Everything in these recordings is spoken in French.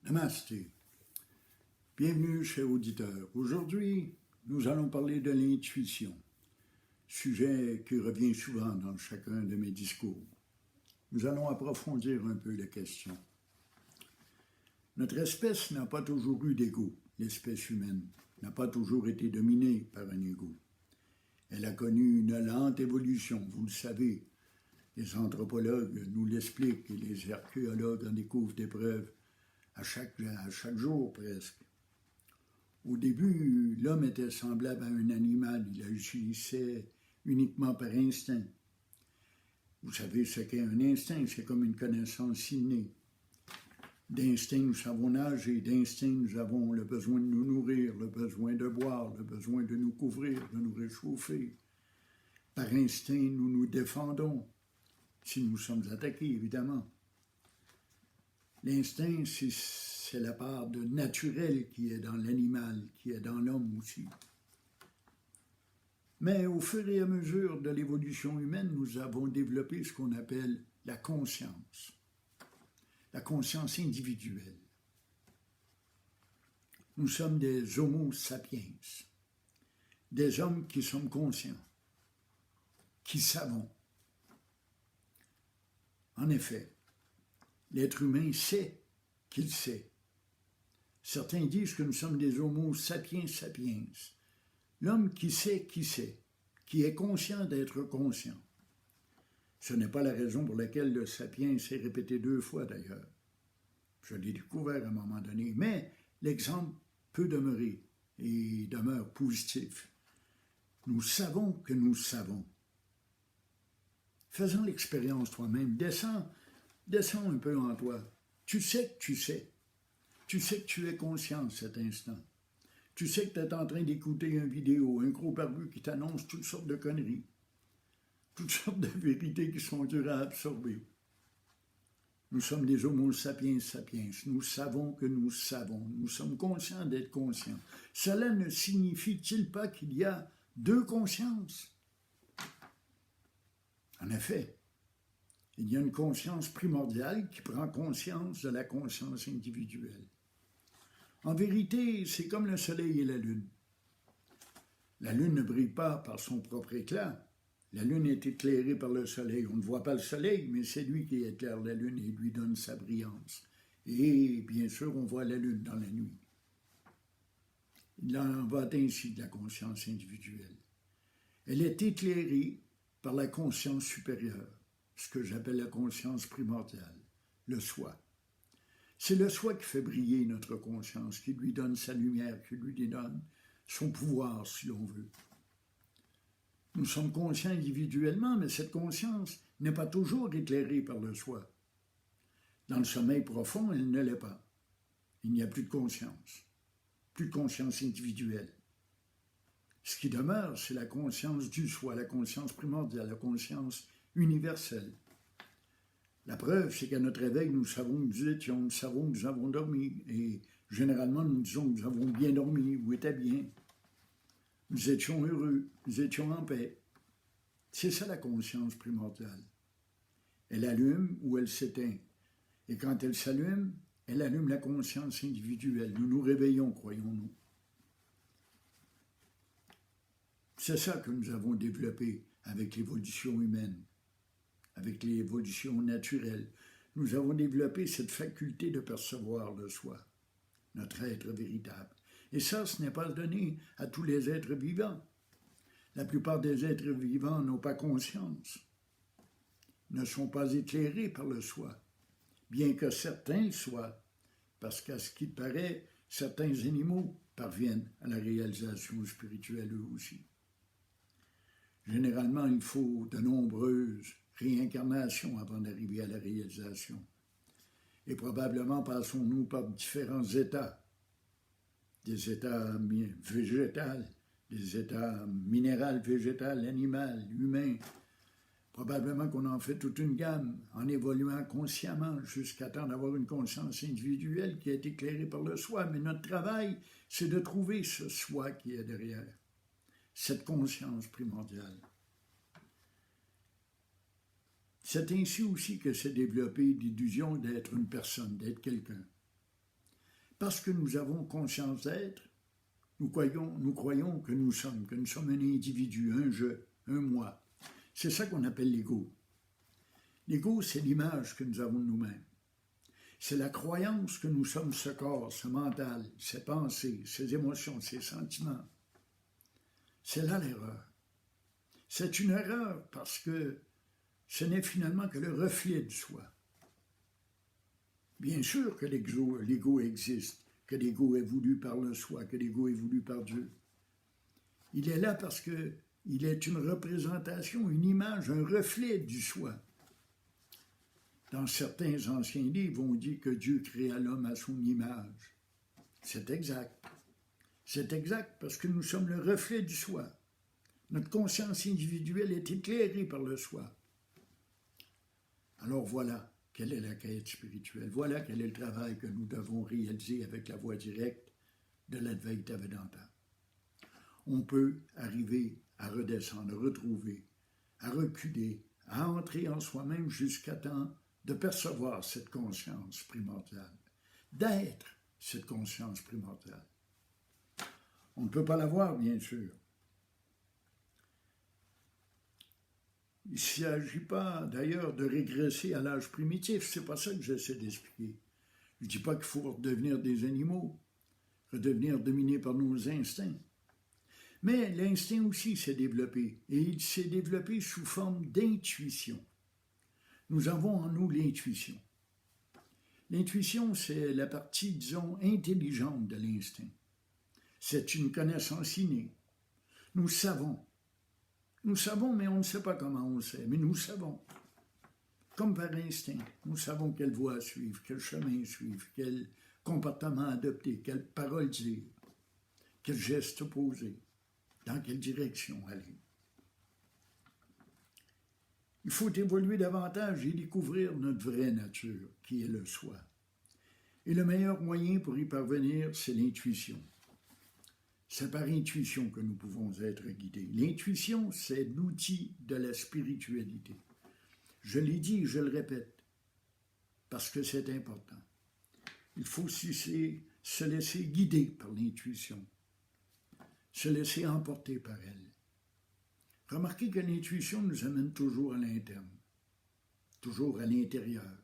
Namasté. Bienvenue, chers auditeurs. Aujourd'hui, nous allons parler de l'intuition, sujet qui revient souvent dans chacun de mes discours. Nous allons approfondir un peu la question. Notre espèce n'a pas toujours eu d'ego. L'espèce humaine n'a pas toujours été dominée par un ego. Elle a connu une lente évolution, vous le savez. Les anthropologues nous l'expliquent et les archéologues en découvrent des preuves à chaque jour presque. Au début, l'homme était semblable à un animal, il agissait uniquement par instinct. Vous savez ce qu'est un instinct, c'est comme une connaissance innée. D'instinct, nous savons nager, d'instinct, nous avons le besoin de nous nourrir, le besoin de boire, le besoin de nous couvrir, de nous réchauffer. Par instinct, nous nous défendons, si nous sommes attaqués, évidemment. L'instinct, c'est la part de naturel qui est dans l'animal, qui est dans l'homme aussi. Mais au fur et à mesure de l'évolution humaine, nous avons développé ce qu'on appelle la conscience individuelle. Nous sommes des homo sapiens, des hommes qui sommes conscients, qui savons. En effet, l'être humain sait qu'il sait. Certains disent que nous sommes des homo sapiens sapiens. L'homme qui sait, qui est conscient d'être conscient. Ce n'est pas la raison pour laquelle le sapiens s'est répété 2 fois d'ailleurs. Je l'ai découvert à un moment donné, mais l'exemple peut demeurer et demeure positif. Nous savons que nous savons. Faisons l'expérience toi-même. Descends un peu en toi. Tu sais que tu sais. Tu sais que tu es conscient de cet instant. Tu sais que tu es en train d'écouter une vidéo, un gros barbu qui t'annonce toutes sortes de conneries, toutes sortes de vérités qui sont dures à absorber. Nous sommes des homo sapiens sapiens. Nous savons que nous savons. Nous sommes conscients d'être conscients. Cela ne signifie-t-il pas qu'il y a 2 consciences? En effet, il y a une conscience primordiale qui prend conscience de la conscience individuelle. En vérité, c'est comme le soleil et la lune. La lune ne brille pas par son propre éclat. La lune est éclairée par le soleil. On ne voit pas le soleil, mais c'est lui qui éclaire la lune et lui donne sa brillance. Et bien sûr, on voit la lune dans la nuit. Il en va ainsi de la conscience individuelle. Elle est éclairée par la conscience supérieure, ce que j'appelle la conscience primordiale, le soi. C'est le soi qui fait briller notre conscience, qui lui donne sa lumière, qui lui donne son pouvoir, si l'on veut. Nous sommes conscients individuellement, mais cette conscience n'est pas toujours éclairée par le soi. Dans le sommeil profond, elle ne l'est pas. Il n'y a plus de conscience individuelle. Ce qui demeure, c'est la conscience du soi, la conscience primordiale, la conscience universelle. La preuve, c'est qu'à notre réveil, nous savons où nous étions, nous savons où nous avons dormi, et généralement, nous disons que nous avons bien dormi, ou étaient bien. Nous étions heureux, nous étions en paix. C'est ça la conscience primordiale. Elle allume ou elle s'éteint. Et quand elle s'allume, elle allume la conscience individuelle. Nous nous réveillons, croyons-nous. C'est ça que nous avons développé avec l'évolution humaine, avec l'évolution naturelle. Nous avons développé cette faculté de percevoir le soi, notre être véritable. Et ça, ce n'est pas donné à tous les êtres vivants. La plupart des êtres vivants n'ont pas conscience, ne sont pas éclairés par le soi, bien que certains le soient, parce qu'à ce qu'il paraît, certains animaux parviennent à la réalisation spirituelle eux aussi. Généralement, il faut de nombreuses réincarnations avant d'arriver à la réalisation. Et probablement passons-nous par différents états. Des états végétals, des états minéral, végétal, animal, humain. Probablement qu'on en fait toute une gamme en évoluant consciemment jusqu'à temps d'avoir une conscience individuelle qui est éclairée par le soi. Mais notre travail, c'est de trouver ce soi qui est derrière, cette conscience primordiale. C'est ainsi aussi que s'est développée l'illusion d'être une personne, d'être quelqu'un. Parce que nous avons conscience d'être, nous croyons que nous sommes un individu, un je, un moi. C'est ça qu'on appelle l'ego. L'ego, c'est l'image que nous avons de nous-mêmes. C'est la croyance que nous sommes ce corps, ce mental, ces pensées, ces émotions, ces sentiments. C'est là l'erreur. C'est une erreur parce que ce n'est finalement que le reflet de soi. Bien sûr que l'ego existe, que l'ego est voulu par le soi, que l'ego est voulu par Dieu. Il est là parce qu'il est une représentation, une image, un reflet du soi. Dans certains anciens livres, on dit que Dieu créa l'homme à son image. C'est exact. C'est exact parce que nous sommes le reflet du soi. Notre conscience individuelle est éclairée par le soi. Alors voilà quelle est la quête spirituelle. Voilà quel est le travail que nous devons réaliser avec la voie directe de l'Advaita Vedanta. On peut arriver à redescendre, à retrouver, à reculer, à entrer en soi-même jusqu'à temps de percevoir cette conscience primordiale, d'être cette conscience primordiale. On ne peut pas l'avoir, bien sûr. Il ne s'agit pas, d'ailleurs, de régresser à l'âge primitif. C'est pas ça que j'essaie d'expliquer. Je ne dis pas qu'il faut redevenir des animaux, redevenir dominés par nos instincts. Mais l'instinct aussi s'est développé, et il s'est développé sous forme d'intuition. Nous avons en nous l'intuition. L'intuition, c'est la partie, disons, intelligente de l'instinct. C'est une connaissance innée. Nous savons, mais on ne sait pas comment on sait, mais nous savons. Comme par instinct, nous savons quelle voie suivre, quel chemin suivre, quel comportement adopter, quelle parole dire, quel geste poser, dans quelle direction aller. Il faut évoluer davantage et découvrir notre vraie nature, qui est le soi. Et le meilleur moyen pour y parvenir, c'est l'intuition. C'est par intuition que nous pouvons être guidés. L'intuition, c'est l'outil de la spiritualité. Je l'ai dit et je le répète, parce que c'est important. Il faut se laisser guider par l'intuition, se laisser emporter par elle. Remarquez que l'intuition nous amène toujours à l'interne, toujours à l'intérieur.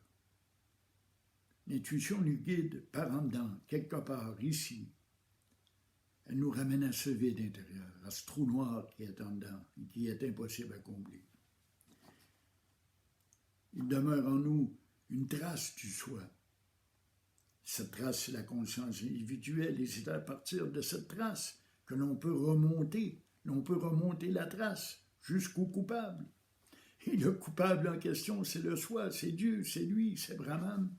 L'intuition nous guide par en dedans, quelque part, ici. Elle nous ramène à ce vide intérieur, à ce trou noir qui est en dedans et qui est impossible à combler. Il demeure en nous une trace du soi. Cette trace, c'est la conscience individuelle et c'est à partir de cette trace que l'on peut remonter la trace jusqu'au coupable. Et le coupable en question, c'est le soi, c'est Dieu, c'est lui, c'est Brahman.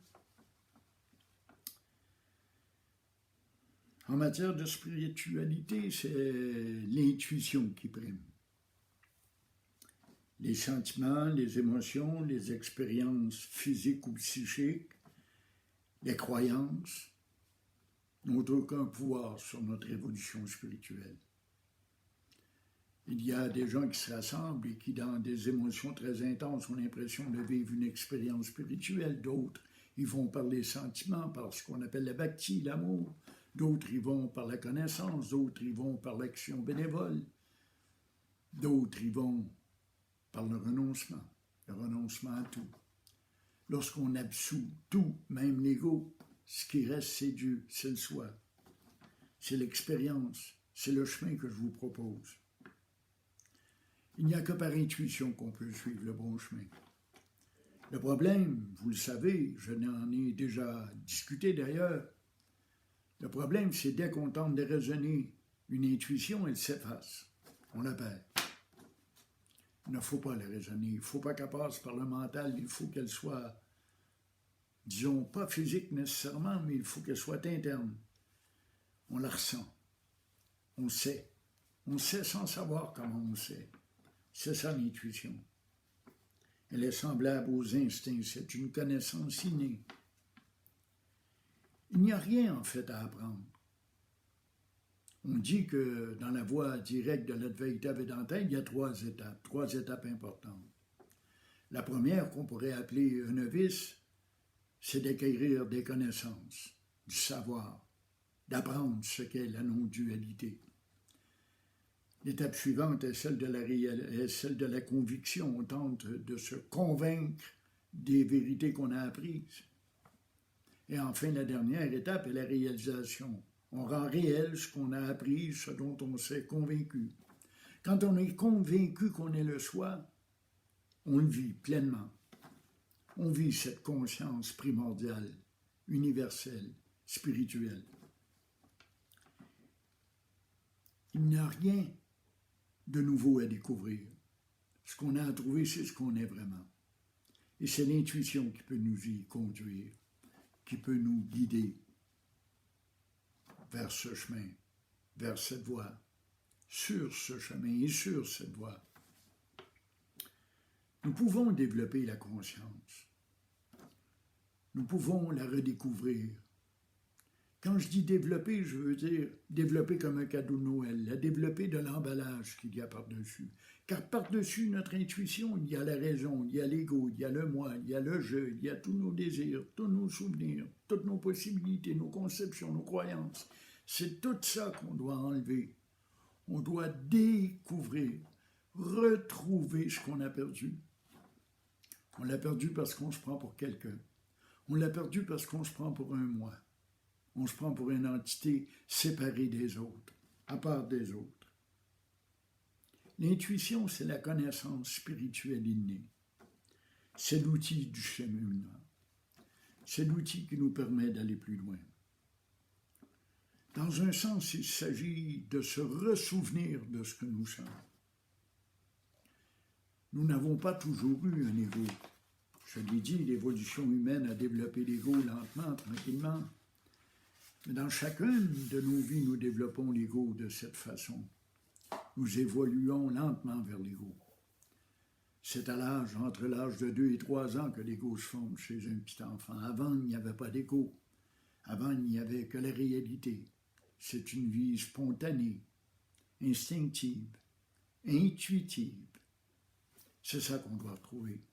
En matière de spiritualité, c'est l'intuition qui prime. Les sentiments, les émotions, les expériences physiques ou psychiques, les croyances n'ont aucun pouvoir sur notre évolution spirituelle. Il y a des gens qui se rassemblent et qui, dans des émotions très intenses, ont l'impression de vivre une expérience spirituelle. D'autres, ils vont par les sentiments, par ce qu'on appelle la bhakti, l'amour. D'autres, ils vont par la connaissance. D'autres, ils vont par l'action bénévole. D'autres, ils vont par le renoncement à tout. Lorsqu'on absout tout, même l'ego, ce qui reste, c'est Dieu, c'est le soi. C'est l'expérience, c'est le chemin que je vous propose. Il n'y a que par intuition qu'on peut suivre le bon chemin. Le problème, vous le savez, je n'en ai déjà discuté d'ailleurs, le problème, c'est dès qu'on tente de raisonner une intuition, elle s'efface. On la perd. Il ne faut pas la raisonner. Il ne faut pas qu'elle passe par le mental. Il faut qu'elle soit, disons, pas physique nécessairement, mais il faut qu'elle soit interne. On la ressent. On sait. On sait sans savoir comment on sait. C'est ça l'intuition. Elle est semblable aux instincts. C'est une connaissance innée. Il n'y a rien, en fait, à apprendre. On dit que dans la voie directe de l'Advaita Vedanta, il y a trois étapes importantes. La première, qu'on pourrait appeler un novice, c'est d'acquérir des connaissances, du savoir, d'apprendre ce qu'est la non-dualité. L'étape suivante est celle de la conviction. On tente de se convaincre des vérités qu'on a apprises. Et enfin, la dernière étape est la réalisation. On rend réel ce qu'on a appris, ce dont on s'est convaincu. Quand on est convaincu qu'on est le soi, on le vit pleinement. On vit cette conscience primordiale, universelle, spirituelle. Il n'y a rien de nouveau à découvrir. Ce qu'on a à trouver, c'est ce qu'on est vraiment. Et c'est l'intuition qui peut nous y conduire, qui peut nous guider vers ce chemin, vers cette voie, sur ce chemin et sur cette voie. Nous pouvons développer la conscience. Nous pouvons la redécouvrir. Quand je dis développer, je veux dire développer comme un cadeau de Noël, la développer de l'emballage qu'il y a par-dessus. Car par-dessus notre intuition, il y a la raison, il y a l'ego, il y a le moi, il y a le je, il y a tous nos désirs, tous nos souvenirs, toutes nos possibilités, nos conceptions, nos croyances. C'est tout ça qu'on doit enlever. On doit découvrir, retrouver ce qu'on a perdu. On l'a perdu parce qu'on se prend pour quelqu'un. On l'a perdu parce qu'on se prend pour un moi. On se prend pour une entité séparée des autres, à part des autres. L'intuition, c'est la connaissance spirituelle innée. C'est l'outil du cheminement. C'est l'outil qui nous permet d'aller plus loin. Dans un sens, il s'agit de se ressouvenir de ce que nous sommes. Nous n'avons pas toujours eu un ego. Je l'ai dit, l'évolution humaine a développé l'ego lentement, tranquillement. Mais dans chacune de nos vies, nous développons l'ego de cette façon. Nous évoluons lentement vers l'ego. C'est entre l'âge de 2 et 3 ans que l'ego se forme chez un petit enfant. Avant, il n'y avait pas d'ego. Avant, il n'y avait que la réalité. C'est une vie spontanée, instinctive, intuitive. C'est ça qu'on doit retrouver.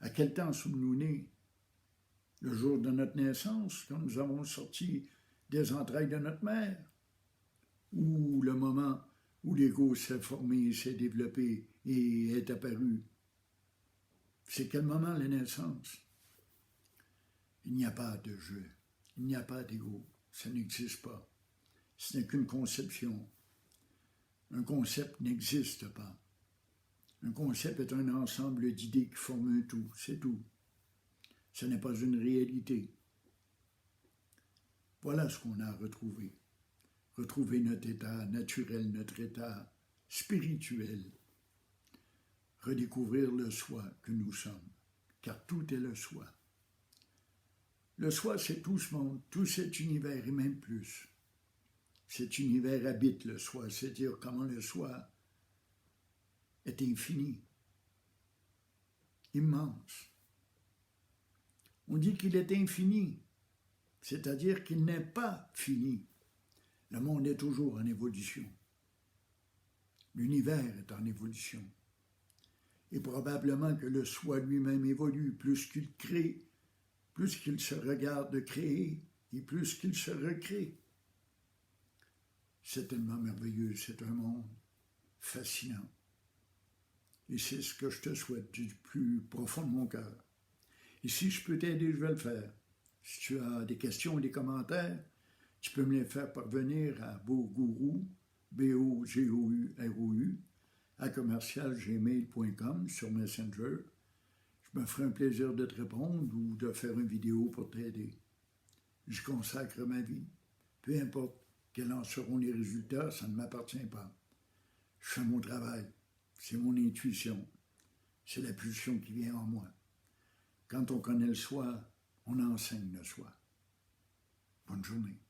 À quel temps sommes-nous nés? Le jour de notre naissance, quand nous avons sorti des entrailles de notre mère, ou le moment où l'ego s'est formé, s'est développé et est apparu. C'est quel moment la naissance? Il n'y a pas de jeu, il n'y a pas d'ego, ça n'existe pas. Ce n'est qu'une conception. Un concept n'existe pas. Un concept est un ensemble d'idées qui forment un tout, c'est tout. Ce n'est pas une réalité. Voilà ce qu'on a à retrouver. Retrouver notre état naturel, notre état spirituel. Redécouvrir le soi que nous sommes, car tout est le soi. Le soi, c'est tout ce monde, tout cet univers et même plus. Cet univers habite le soi, c'est-à-dire comment le soi est infini, immense. On dit qu'il est infini, c'est-à-dire qu'il n'est pas fini. Le monde est toujours en évolution. L'univers est en évolution. Et probablement que le soi lui-même évolue, plus qu'il crée, plus qu'il se regarde créer, et plus qu'il se recrée. C'est tellement merveilleux, c'est un monde fascinant. Et c'est ce que je te souhaite du plus profond de mon cœur. Et si je peux t'aider, je vais le faire. Si tu as des questions ou des commentaires, tu peux me les faire parvenir à Bogourou, BOGOUROU, @gmail.com sur Messenger. Je me ferai un plaisir de te répondre ou de faire une vidéo pour t'aider. Je consacre ma vie. Peu importe quels en seront les résultats, ça ne m'appartient pas. Je fais mon travail. C'est mon intuition. C'est la pulsion qui vient en moi. Quand on connaît le soi, on enseigne le soi. Bonne journée.